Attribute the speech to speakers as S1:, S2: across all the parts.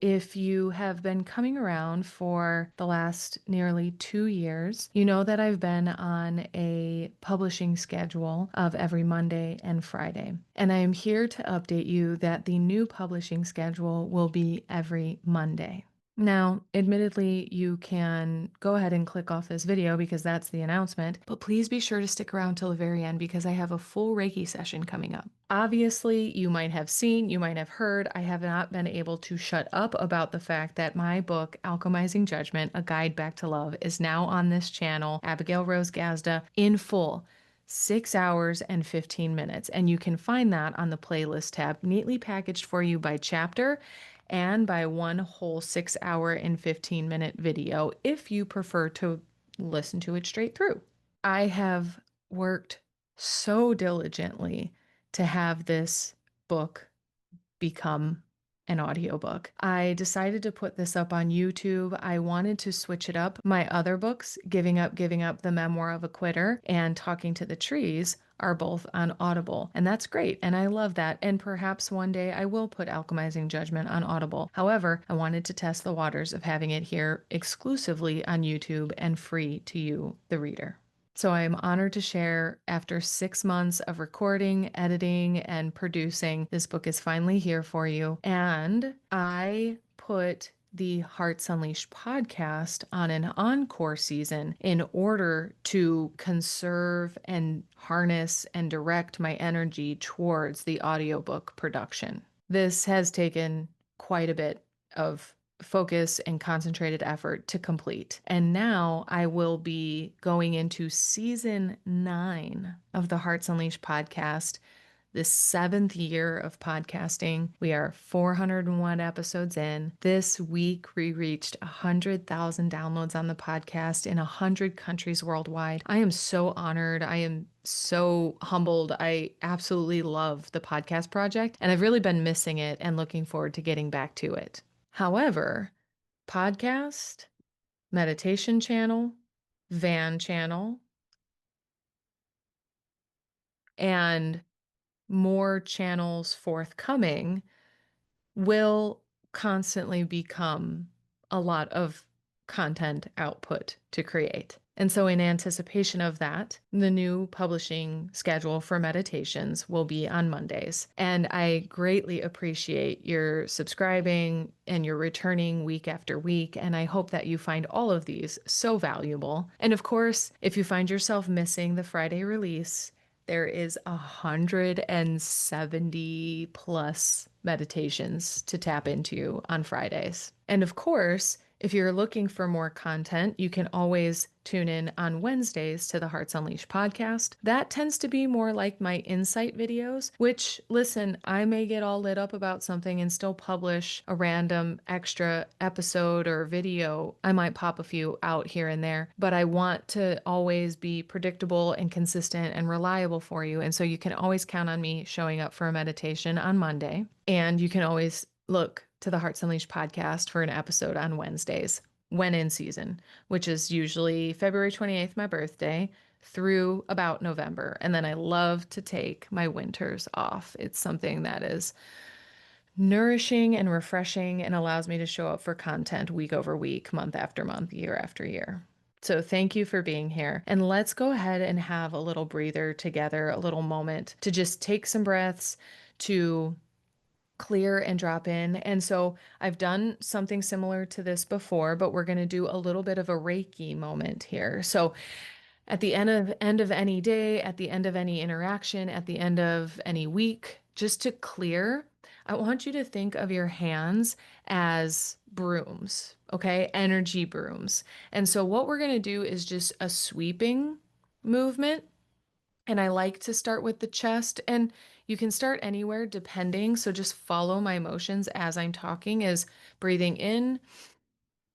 S1: If you have been coming around for the last nearly 2 years, you know that I've been on a publishing schedule of every Monday and Friday. And I am here to update you that the new publishing schedule will be every Monday. Now, admittedly, you can go ahead and click off this video because that's the announcement, but please be sure to stick around till the very end because I have a full Reiki session coming up. Obviously, you might have seen, you might have heard, I have not been able to shut up about the fact that my book, Alchemizing Judgment, A Guide Back to Love, is now on this channel, Abigail Rose Gazda, in full. 6 hours and 15 minutes. And you can find that on the playlist tab, neatly packaged for you by chapter and by one whole 6 hour and 15-minute video if you prefer to listen to it straight through. I have worked so diligently to have this book become an audiobook. I decided to put this up on YouTube. I wanted to switch it up. My other books, Giving Up, The Memoir of a Quitter, and Talking to the Trees, are both on Audible. And that's great. And I love that. And perhaps one day I will put Alchemizing Judgment on Audible. However, I wanted to test the waters of having it here exclusively on YouTube and free to you, the reader. So I am honored to share after 6 months of recording, editing, and producing, this book is finally here for you. And I put the Hearts Unleashed podcast on an encore season in order to conserve and harness and direct my energy towards the audiobook production. This has taken quite a bit of focus and concentrated effort to complete. And now I will be going into season 9 of the Hearts Unleashed podcast, the 7th year of podcasting. We are 401 episodes in. This week, we reached 100,000 downloads on the podcast in 100 countries worldwide. I am so honored. I am so humbled. I absolutely love the podcast project, and I've really been missing it and looking forward to getting back to it. However, podcast, meditation channel, van channel, and more channels forthcoming will constantly become a lot of content output to create. And so, in anticipation of that, the new publishing schedule for meditations will be on Mondays. And I greatly appreciate your subscribing and your returning week after week. And I hope that you find all of these so valuable. And of course, if you find yourself missing the Friday release, there is 170 plus meditations to tap into on Fridays. And of course, if you're looking for more content, you can always tune in on Wednesdays to the Hearts Unleashed podcast. That tends to be more like my insight videos, which, listen, I may get all lit up about something and still publish a random extra episode or video. I might pop a few out here and there, but I want to always be predictable and consistent and reliable for you. And so you can always count on me showing up for a meditation on Monday. And you can always look to the Hearts Unleashed podcast for an episode on Wednesdays when in season, which is usually February 28th, my birthday, through about November. And then I love to take my winters off. It's something that is nourishing and refreshing and allows me to show up for content week over week, month after month, year after year. So thank you for being here. And let's go ahead and have a little breather together, a little moment to just take some breaths, to clear and drop in. And so I've done something similar to this before, but we're going to do a little bit of a Reiki moment here. So at the end of any day, at the end of any interaction, at the end of any week, just to clear, I want you to think of your hands as brooms, okay? Energy brooms. And so what we're going to do is just a sweeping movement. And I like to start with the chest, and you can start anywhere depending. So just follow my motions as I'm talking, is breathing in,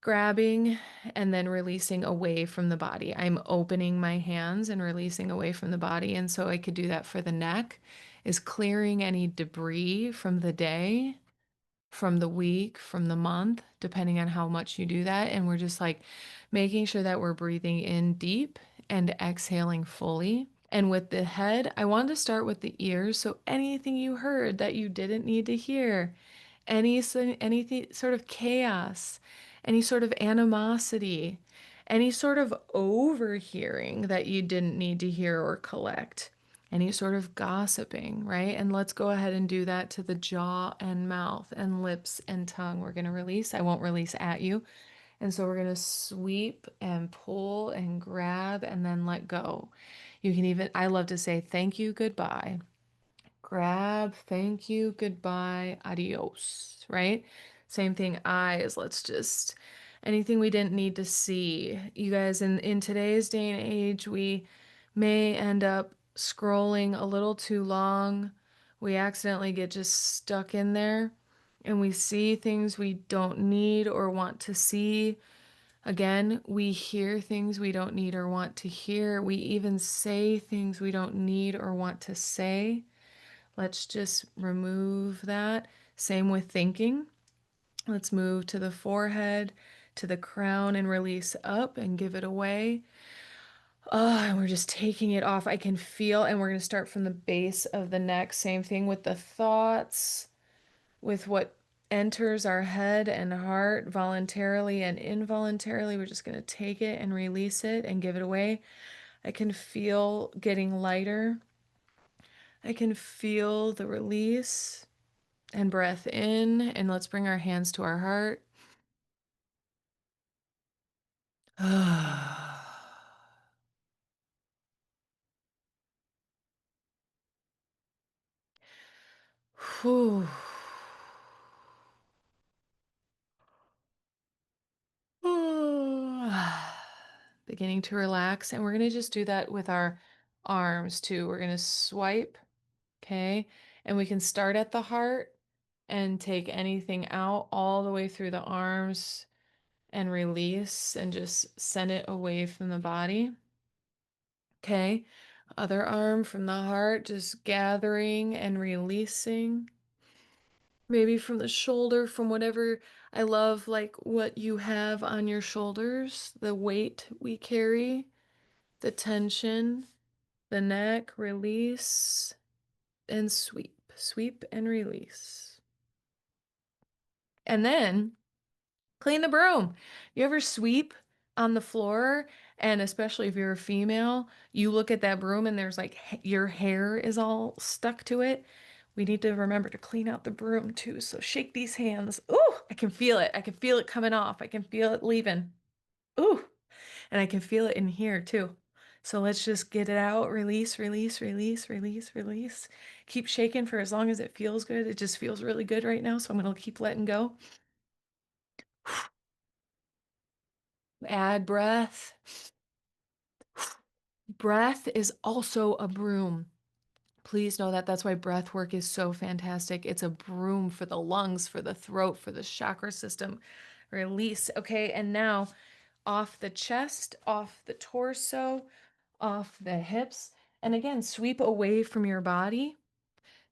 S1: grabbing, and then releasing away from the body. I'm opening my hands and releasing away from the body. And so I could do that for the neck, is clearing any debris from the day, from the week, from the month, depending on how much you do that. And we're just like making sure that we're breathing in deep and exhaling fully. And with the head, I wanted to start with the ears. So anything you heard that you didn't need to hear, any sort of chaos, any sort of animosity, any sort of overhearing that you didn't need to hear or collect, any sort of gossiping, right? And let's go ahead and do that to the jaw and mouth and lips and tongue. We're going to release. I won't release at you. And so we're going to sweep and pull and grab and then let go. You can even, I love to say thank you, goodbye. Grab, thank you, goodbye, adios, right? Same thing, eyes. Let's just anything we didn't need to see. You guys, in today's day and age, we may end up scrolling a little too long. We accidentally get just stuck in there and we see things we don't need or want to see. Again, we hear things we don't need or want to hear. We even say things we don't need or want to say. Let's just remove that. Same with thinking. Let's move to the forehead, to the crown, and release up and give it away. Oh, and we're just taking it off. I can feel, and we're going to start from the base of the neck. Same thing with the thoughts, with what enters our head and heart voluntarily and involuntarily. We're just going to take it and release it and give it away. I can feel getting lighter. I can feel the release and breath in. And let's bring our hands to our heart. Whew. Beginning to relax. And we're going to just do that with our arms too. We're going to swipe, okay? And we can start at the heart and take anything out all the way through the arms and release and just send it away from the body. Okay. Other arm from the heart, just gathering and releasing. Maybe from the shoulder, from whatever. I love like what you have on your shoulders, the weight we carry, the tension, the neck, release and sweep, sweep and release. And then clean the broom. You ever sweep on the floor? And especially if you're a female, you look at that broom and there's like your hair is all stuck to it. We need to remember to clean out the broom too. So shake these hands. Ooh, I can feel it. I can feel it coming off. I can feel it leaving. Ooh, and I can feel it in here too. So let's just get it out. Release, release, release, release, release. Keep shaking for as long as it feels good. It just feels really good right now. So I'm going to keep letting go. Add breath. Breath is also a broom. Please know that. That's why breath work is so fantastic. It's a broom for the lungs, for the throat, for the chakra system. Release. Okay, and now off the chest, off the torso, off the hips. And again, sweep away from your body.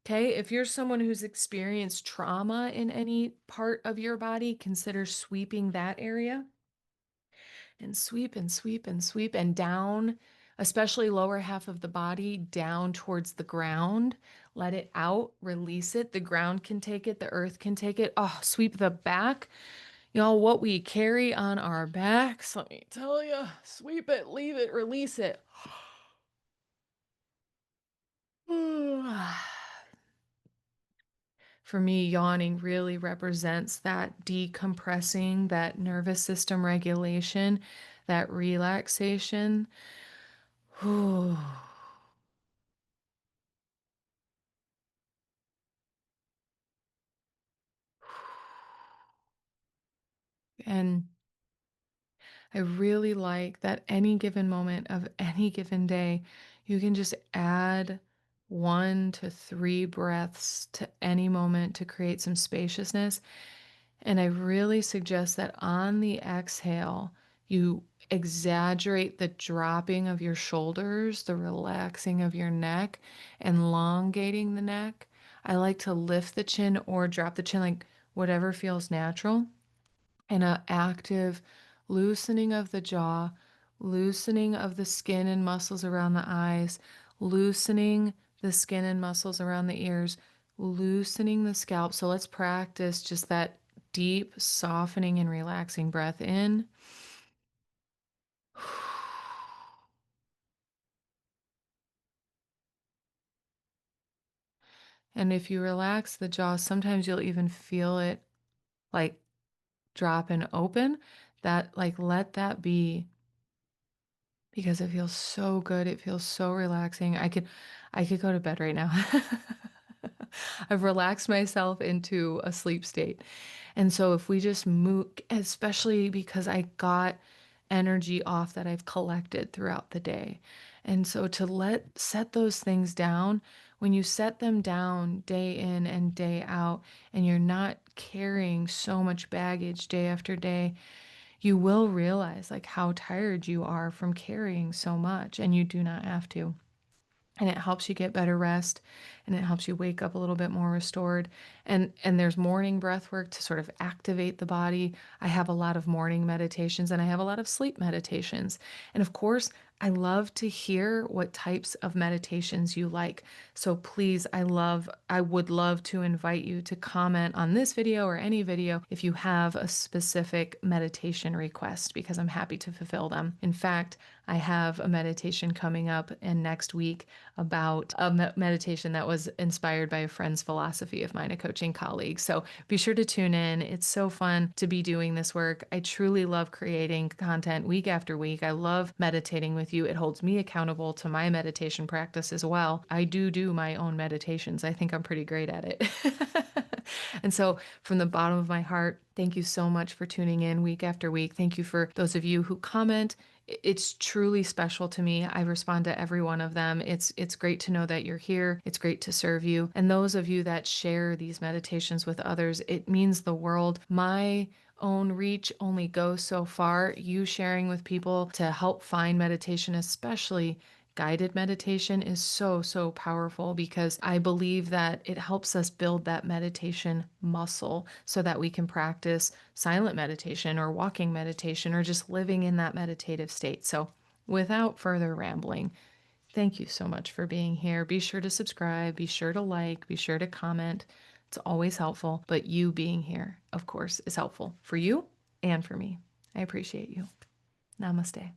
S1: Okay, if you're someone who's experienced trauma in any part of your body, consider sweeping that area. And sweep and sweep and sweep and down, especially lower half of the body, down towards the ground. Let it out, release it. The ground can take it, the earth can take it. Oh, sweep the back. Y'all, what we carry on our backs, let me tell you, sweep it, leave it, release it. For me, yawning really represents that decompressing, that nervous system regulation, that relaxation. And I really like that any given moment of any given day, you can just add 1 to 3 breaths to any moment to create some spaciousness. And I really suggest that on the exhale, you exaggerate the dropping of your shoulders, the relaxing of your neck, elongating the neck. I like to lift the chin or drop the chin, like whatever feels natural, and an active loosening of the jaw, loosening of the skin and muscles around the eyes, loosening the skin and muscles around the ears, loosening the scalp. So let's practice just that deep, softening and relaxing breath in. And if you relax the jaw, sometimes you'll even feel it like drop and open. That, like, let that be because it feels so good. It feels so relaxing. I could go to bed right now. I've relaxed myself into a sleep state. And so if we just move, especially because I got energy off that I've collected throughout the day. And so to set those things down, when you set them down day in and day out, and you're not carrying so much baggage day after day, you will realize like how tired you are from carrying so much, and you do not have to. And it helps you get better rest, and it helps you wake up a little bit more restored. And there's morning breath work to sort of activate the body. I have a lot of morning meditations and I have a lot of sleep meditations. And of course, I love to hear what types of meditations you like. So please, I would love to invite you to comment on this video or any video if you have a specific meditation request, because I'm happy to fulfill them. In fact, I have a meditation coming up in next week about a meditation that was inspired by a friend's philosophy of mine, a coaching colleague. So be sure to tune in. It's so fun to be doing this work. I truly love creating content week after week. I love meditating with you. It holds me accountable to my meditation practice as well. I do my own meditations. I think I'm pretty great at it. And so, from the bottom of my heart, thank you so much for tuning in week after week. Thank you for those of you who comment. It's truly special to me. I respond to every one of them. It's great to know that you're here. It's great to serve you. And those of you that share these meditations with others, it means the world. My own reach only goes so far. You sharing with people to help find meditation, especially guided meditation, is so, so powerful, because I believe that it helps us build that meditation muscle so that we can practice silent meditation or walking meditation or just living in that meditative state. So, without further rambling, thank you so much for being here. Be sure to subscribe, be sure to like, be sure to comment. It's always helpful, but you being here, of course, is helpful for you and for me. I appreciate you. Namaste.